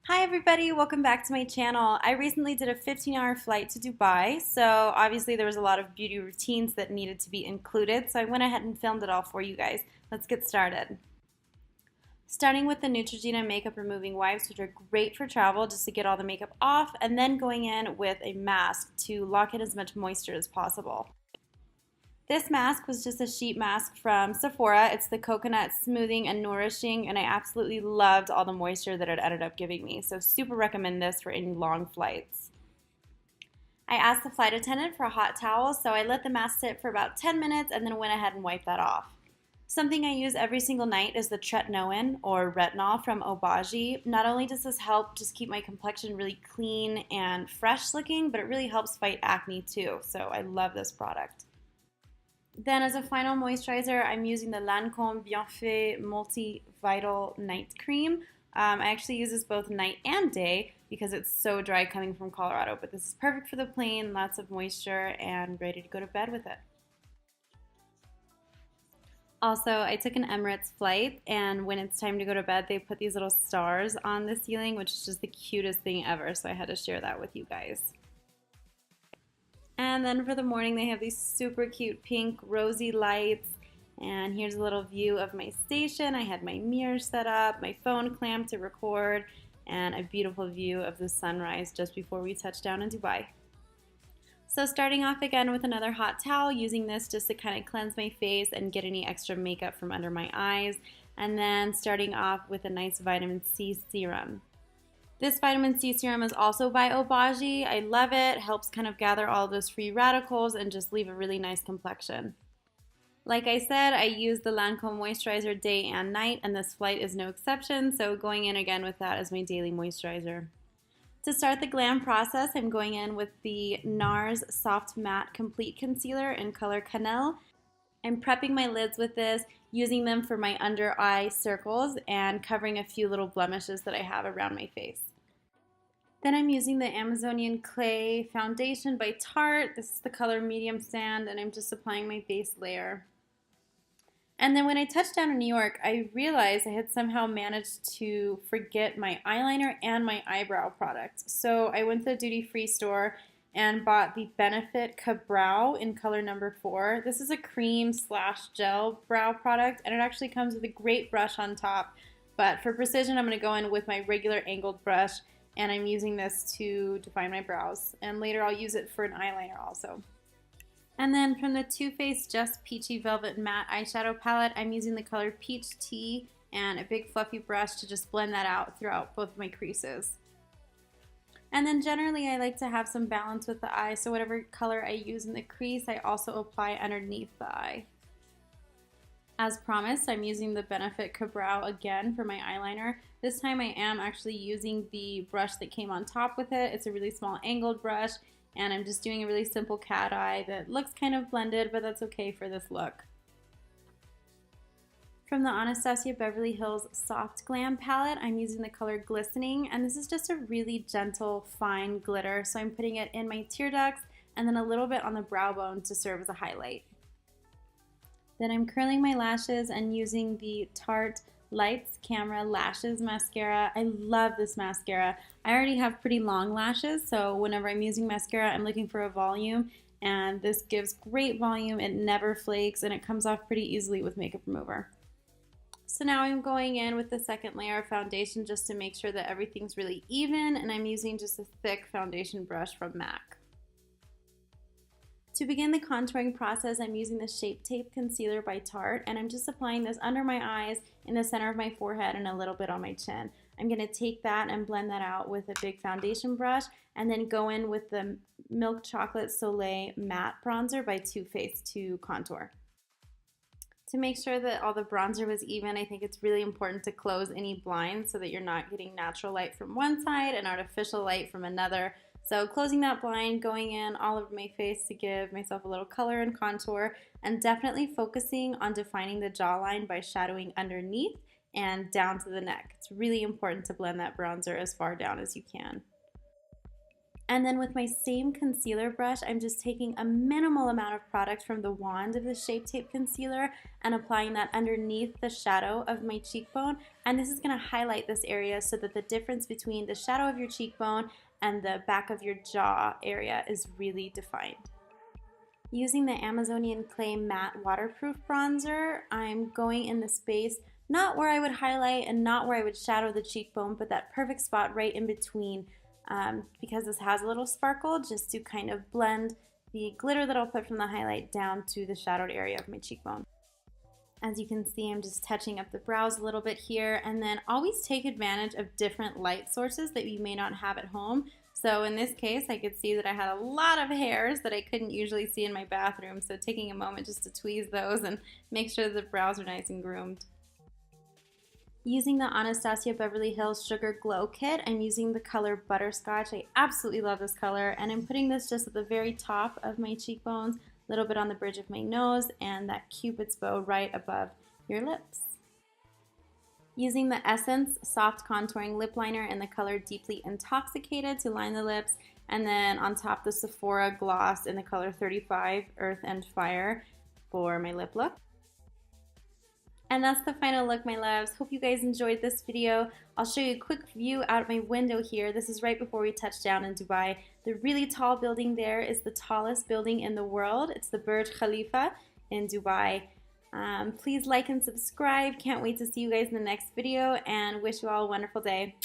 Hi everybody, welcome back to my channel. I recently did a 15-hour flight to Dubai, so obviously there was a lot of beauty routines that needed to be included, so I went ahead and filmed it all for you guys. Let's get started. Starting with the Neutrogena makeup removing wipes, which are great for travel just to get all the makeup off, and then going in with a mask to lock in as much moisture as possible. This mask was just a sheet mask from Sephora. It's the coconut smoothing and nourishing, and I absolutely loved all the moisture that it ended up giving me. So super recommend this for any long flights. I asked the flight attendant for a hot towel, so I let the mask sit for about 10 minutes and then went ahead and wiped that off. Something I use every single night is the tretinoin or retinol from Obagi. Not only does this help just keep my complexion really clean and fresh looking, but it really helps fight acne too. So I love this product. Then as a final moisturizer, I'm using the Lancôme Bienfait Multi-Vital Night Cream. I actually use this both night and day because it's so dry coming from Colorado, but this is perfect for the plane, lots of moisture, and ready to go to bed with it. Also, I took an Emirates flight, and when it's time to go to bed, they put these little stars on the ceiling, which is just the cutest thing ever, so I had to share that with you guys. And then for the morning, they have these super cute pink rosy lights. And here's a little view of my station. I had my mirror set up, my phone clamped to record, and a beautiful view of the sunrise just before we touched down in Dubai. So starting off again with another hot towel, using this just to kind of cleanse my face and get any extra makeup from under my eyes. And then starting off with a nice vitamin C serum. This vitamin C serum is also by Obagi. I love it. Helps kind of gather all those free radicals and just leave a really nice complexion. Like I said, I use the Lancôme moisturizer day and night, and this flight is no exception, so going in again with that as my daily moisturizer. To start the Glam process, I'm going in with the NARS Soft Matte Complete Concealer in color Cannelle. I'm prepping my lids with this, using them for my under eye circles and covering a few little blemishes that I have around my face. Then I'm using the Amazonian Clay Foundation by Tarte. This is the color Medium Sand, and I'm just applying my base layer. And then when I touched down in New York, I realized I had somehow managed to forget my eyeliner and my eyebrow product. So I went to the duty-free store and bought the Benefit Ka-Brow in color number 4. This is a cream/gel brow product, and it actually comes with a great brush on top. But for precision, I'm going to go in with my regular angled brush, and I'm using this to define my brows. And later I'll use it for an eyeliner also. And then from the Too Faced Just Peachy Velvet Matte Eyeshadow Palette, I'm using the color Peach Tea and a big fluffy brush to just blend that out throughout both of my creases. And then generally I like to have some balance with the eye, so whatever color I use in the crease, I also apply underneath the eye. As promised, I'm using the Benefit Ka-Brow again for my eyeliner. This time I am actually using the brush that came on top with it. It's a really small angled brush, and I'm just doing a really simple cat eye that looks kind of blended, but that's okay for this look. From the Anastasia Beverly Hills Soft Glam palette, I'm using the color Glistening, and this is just a really gentle, fine glitter, so I'm putting it in my tear ducts and then a little bit on the brow bone to serve as a highlight. Then I'm curling my lashes and using the Tarte Lights Camera Lashes Mascara. I love this mascara. I already have pretty long lashes, so whenever I'm using mascara, I'm looking for a volume, and this gives great volume. It never flakes, and it comes off pretty easily with makeup remover. So now I'm going in with the second layer of foundation just to make sure that everything's really even, and I'm using just a thick foundation brush from MAC. To begin the contouring process, I'm using the Shape Tape Concealer by Tarte, and I'm just applying this under my eyes, in the center of my forehead, and a little bit on my chin. I'm going to take that and blend that out with a big foundation brush, and then go in with the Milk Chocolate Soleil Matte Bronzer by Too Faced to contour. To make sure that all the bronzer was even, I think it's really important to close any blinds so that you're not getting natural light from one side and artificial light from another. So closing that blind, going in all over my face to give myself a little color and contour, and definitely focusing on defining the jawline by shadowing underneath and down to the neck. It's really important to blend that bronzer as far down as you can. And then with my same concealer brush, I'm just taking a minimal amount of product from the wand of the Shape Tape Concealer and applying that underneath the shadow of my cheekbone. And this is going to highlight this area so that the difference between the shadow of your cheekbone and the back of your jaw area is really defined. Using the Amazonian Clay Matte Waterproof Bronzer, I'm going in the space not where I would highlight and not where I would shadow the cheekbone, but that perfect spot right in between, because this has a little sparkle, just to kind of blend the glitter that I'll put from the highlight down to the shadowed area of my cheekbone. As you can see, I'm just touching up the brows a little bit here, and then always take advantage of different light sources that you may not have at home. So in this case, I could see that I had a lot of hairs that I couldn't usually see in my bathroom, so taking a moment just to tweeze those and make sure the brows are nice and groomed. Using the Anastasia Beverly Hills Sugar Glow Kit, I'm using the color Butterscotch. I absolutely love this color, and I'm putting this just at the very top of my cheekbones, a little bit on the bridge of my nose, and that Cupid's bow right above your lips. Using the Essence Soft Contouring Lip Liner in the color Deeply Intoxicated to line the lips, and then on top the Sephora Gloss in the color 35 Earth and Fire for my lip look. And that's the final look, my loves. Hope you guys enjoyed this video. I'll show you a quick view out my window here. This is right before we touch down in Dubai. The really tall building there is the tallest building in the world. It's the Burj Khalifa in Dubai. Please like and subscribe. Can't wait to see you guys in the next video, and wish you all a wonderful day.